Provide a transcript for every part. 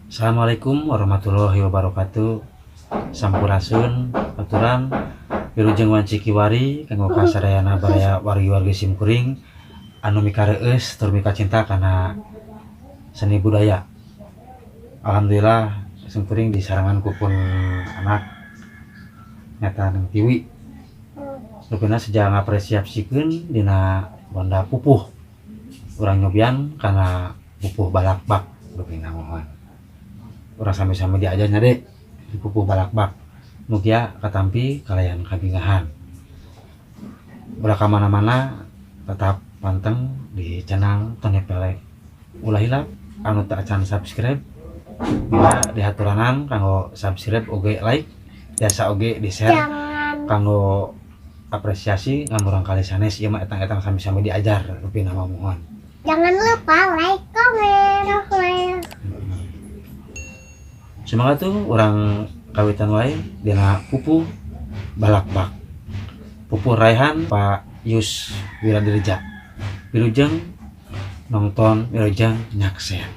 Assalamualaikum warahmatullahi wabarakatuh. Sampurasun aturan wilujeng wanci kiwari kanggo kasadayana baraya wargi-wargi simkuring anu mikareueus tur mika cinta kana seni budaya. Alhamdulillah simkuring disarangan ku pun anak nyata nang tiwi. Rupina sejak ngapresiasikeun dina banda pupuh. Urang nyobian kana pupuh balakbak rupina mohon. Urang sami-sami diajarnya deh di pupuh balakbak mugia katampi kalayan kabingahan. Ulah kamana-mana tetap panteng di channel Tony Pele. Ulah hilap anu tak acan subscribe bila dihaturanan kanggo subscribe oge like biasa oge di share kanggo apresiasi ngamurang kali sanes ieu mah etang-etang sami-sami diajar rupina mohon. Jangan lupa like, komen. Semangat tuh orang kawitan wae dina pupuh balakbak. Pupuh raihan Pak Yus Wiradirja. Wilujeng nonton, wilujeng nyaksen.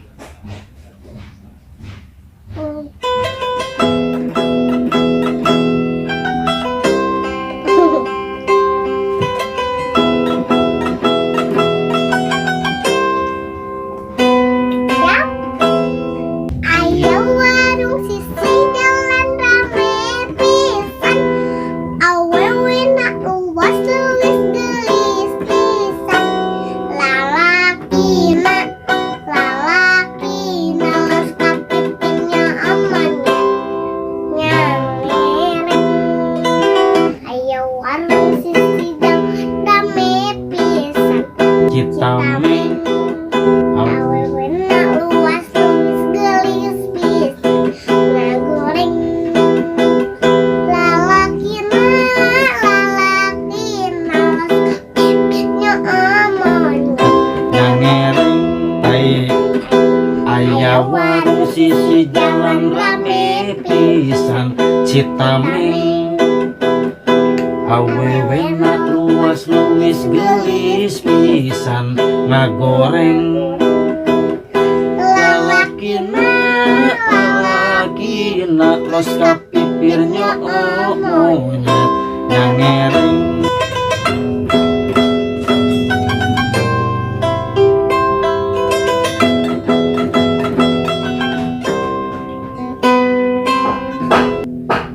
Citameng Awewena luas luwis gelis bis ngagoreng lalakina los kapipitnya amon nyangereng aya warung sisi jalan rame pisan. Citameng awewena luas luwis gelis pisan ngagoreng lalakina los kapipirnya omonya nyangereng.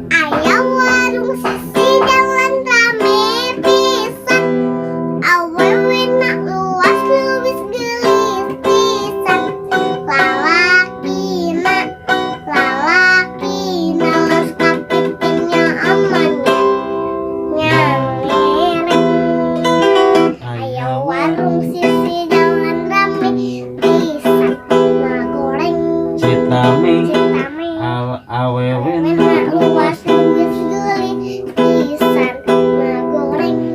aya warung sisi jalan rame pisan awewena luas luwis gelis pisan lalakina los kapipitnya aman nyangereng aya warung sisi jalan rame pisan ngagoreng Citameng Citameng awewena luas luwis gelis pisan ngagoreng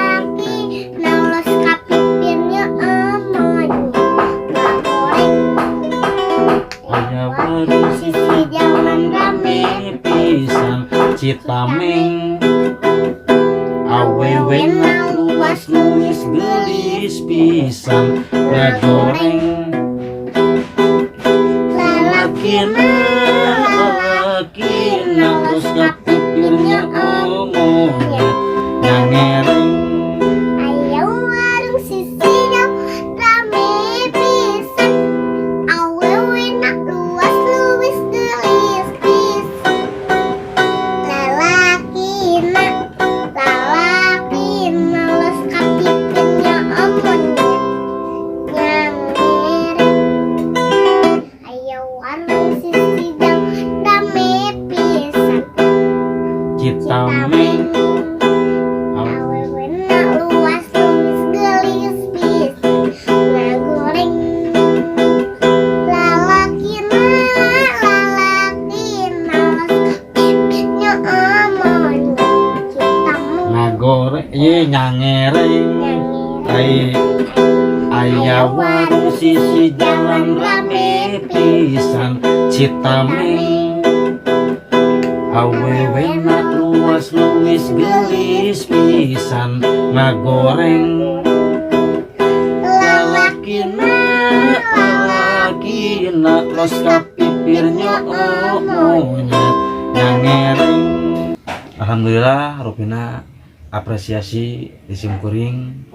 lalakina los kapipirnya aman ngagoreng aya warung sisi jalan rame pisan. Citameng awewena luas luwis gelis pisan ngagoreng lalakina terus kapipirnya omonya nyangereng. aya warung sisi jalan rame pisan awewena luas luwis gelis pisan lalakina los kapipirnya aman nyangereng aya warung sisi jalan rame pisan Citameng awewena luas luwis gelis pisan ngagoreng lalakina los kapipitnya aman Citameng ngagoreng ye nyangereng. Aya warung sisi jalan rame pisan. Citameng awewena luas luwis gelis pisan ngagoreng lalakina Rupina los kapipirnya monyet nyangereng. Alhamdulillah Rupina apresiasi di simkuring.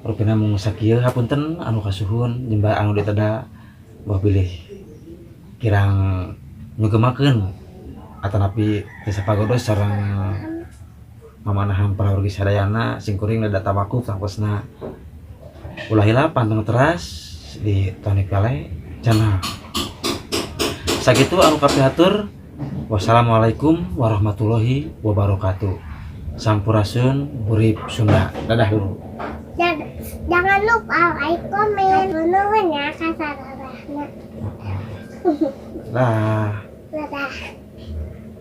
Rupina mengusakieu hapunten anu kasuhun jembar anu ditada buah pilih kirang nyugemakeun atanapi desa pagodos sareng mamanahan parawargi sadayana simkuring da tamakuf sangkosna ulah hilap panteng teras di Tony Pale channel. Sakitu anu kapihatur. Wassalamualaikum warahmatullahi wabarakatuh. Sampurasun urip Sunda. Dadah dulu. Jangan lupa like, komen, nuhun ya kasarana. Lah. Dadah.